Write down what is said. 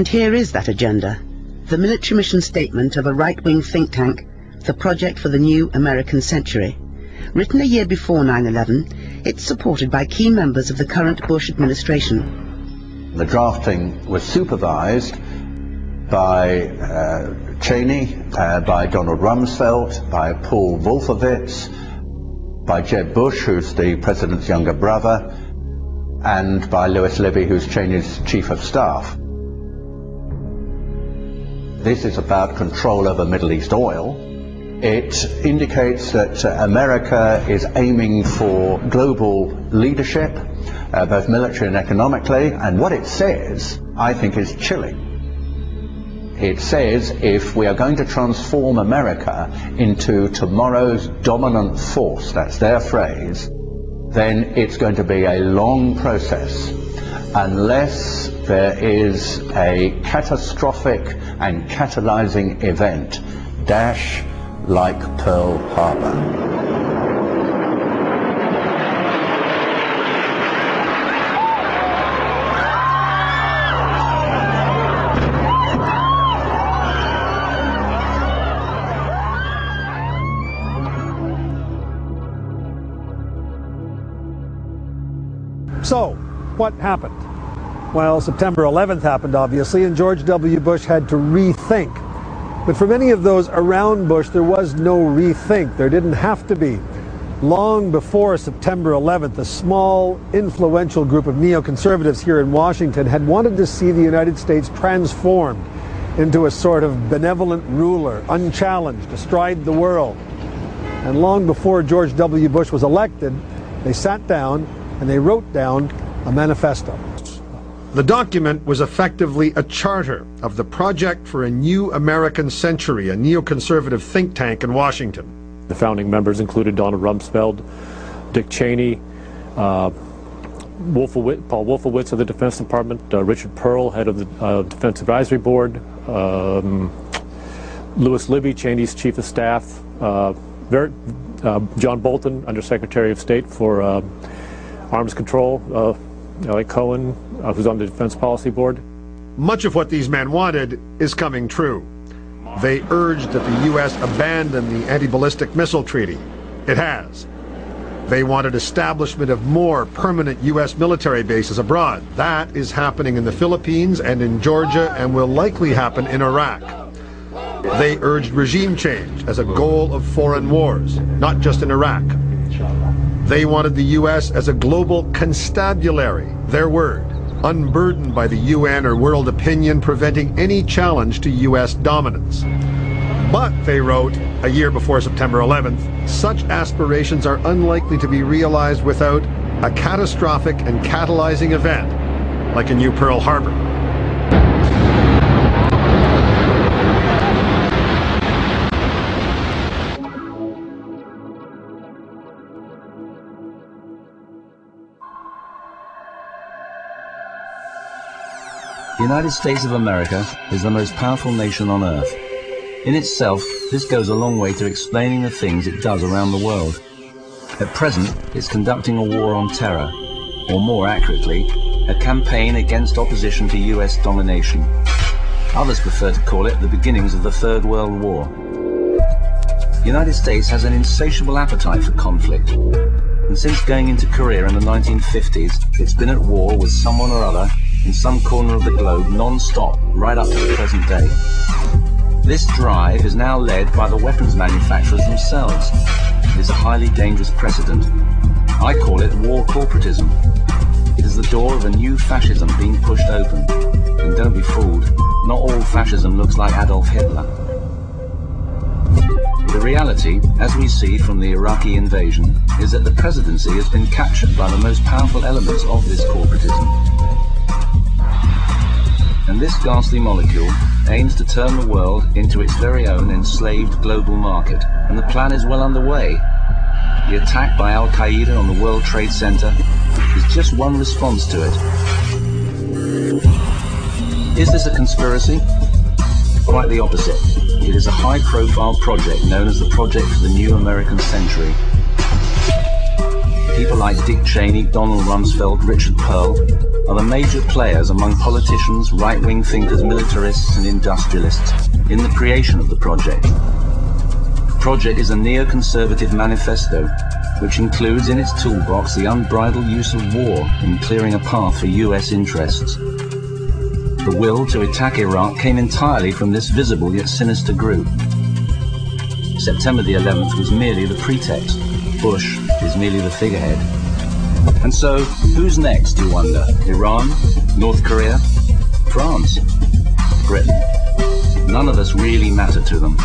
And here is that agenda, the military mission statement of a right-wing think tank, the Project for the New American Century. Written a year before 9/11, it's supported by key members of the current Bush administration. The drafting was supervised by Cheney, by Donald Rumsfeld, by Paul Wolfowitz, by Jeb Bush, who's the president's younger brother, and by Lewis Libby, who's Cheney's chief of staff. This is about control over Middle East oil. It indicates that America is aiming for global leadership, both military and economically, and what it says, I think, is chilling. It says if we are going to transform America into tomorrow's dominant force, that's their phrase, then it's going to be a long process unless there is a catastrophic and catalyzing event, dash like Pearl Harbor. So, what happened? Well, September 11th happened, obviously, and George W. Bush had to rethink. But for many of those around Bush, there was no rethink. There didn't have to be. Long before September 11th, a small, influential group of neoconservatives here in Washington had wanted to see the United States transformed into a sort of benevolent ruler, unchallenged, astride the world. And long before George W. Bush was elected, they sat down and they wrote down a manifesto. The document was effectively a charter of the Project for a New American Century, a neoconservative think tank in Washington. The founding members included Donald Rumsfeld, Dick Cheney, Paul Wolfowitz of the Defense Department, Richard Pearl, head of the Defense Advisory Board, Lewis Libby, Cheney's chief of staff, John Bolton, Undersecretary of State for Arms Control, Elliot Cohen, who's on the Defense Policy Board. Much of what these men wanted is coming true. They urged that the U.S. abandon the Anti-Ballistic Missile Treaty. It has. They wanted establishment of more permanent U.S. military bases abroad. That is happening in the Philippines and in Georgia and will likely happen in Iraq. They urged regime change as a goal of foreign wars, not just in Iraq. They wanted the U.S. as a global constabulary, their word, unburdened by the UN or world opinion, preventing any challenge to U.S. dominance. But, they wrote, a year before September 11th, such aspirations are unlikely to be realized without a catastrophic and catalyzing event, like a new Pearl Harbor. The United States of America is the most powerful nation on earth. In itself, this goes a long way to explaining the things it does around the world. At present, it's conducting a war on terror, or more accurately, a campaign against opposition to US domination. Others prefer to call it the beginnings of the Third World War. The United States has an insatiable appetite for conflict, and since going into Korea in the 1950s, it's been at war with someone or other in some corner of the globe non-stop right up to the present day. This drive is now led by the weapons manufacturers themselves. It is a highly dangerous precedent. I call it war corporatism. It is the door of a new fascism being pushed open. And don't be fooled, not all fascism looks like Adolf Hitler. The reality, as we see from the Iraqi invasion, is that the presidency has been captured by the most powerful elements of this corporatism. And this ghastly molecule aims to turn the world into its very own enslaved global market, and the plan is well underway. The attack by Al-Qaeda on the World Trade Center is just one response to it. Is this a conspiracy? Quite the opposite. It is a high-profile project known as the Project for the New American Century. people like Dick Cheney, Donald Rumsfeld, Richard Pearl, are the major players among politicians, right-wing thinkers, militarists and industrialists in the creation of the project. The project is a neoconservative manifesto which includes in its toolbox the unbridled use of war in clearing a path for US interests. The will to attack Iraq came entirely from this visible yet sinister group. September the 11th was merely the pretext. Bush is merely the figurehead. And so, who's next, you wonder? Iran? North Korea? France? Britain? None of us really matter to them.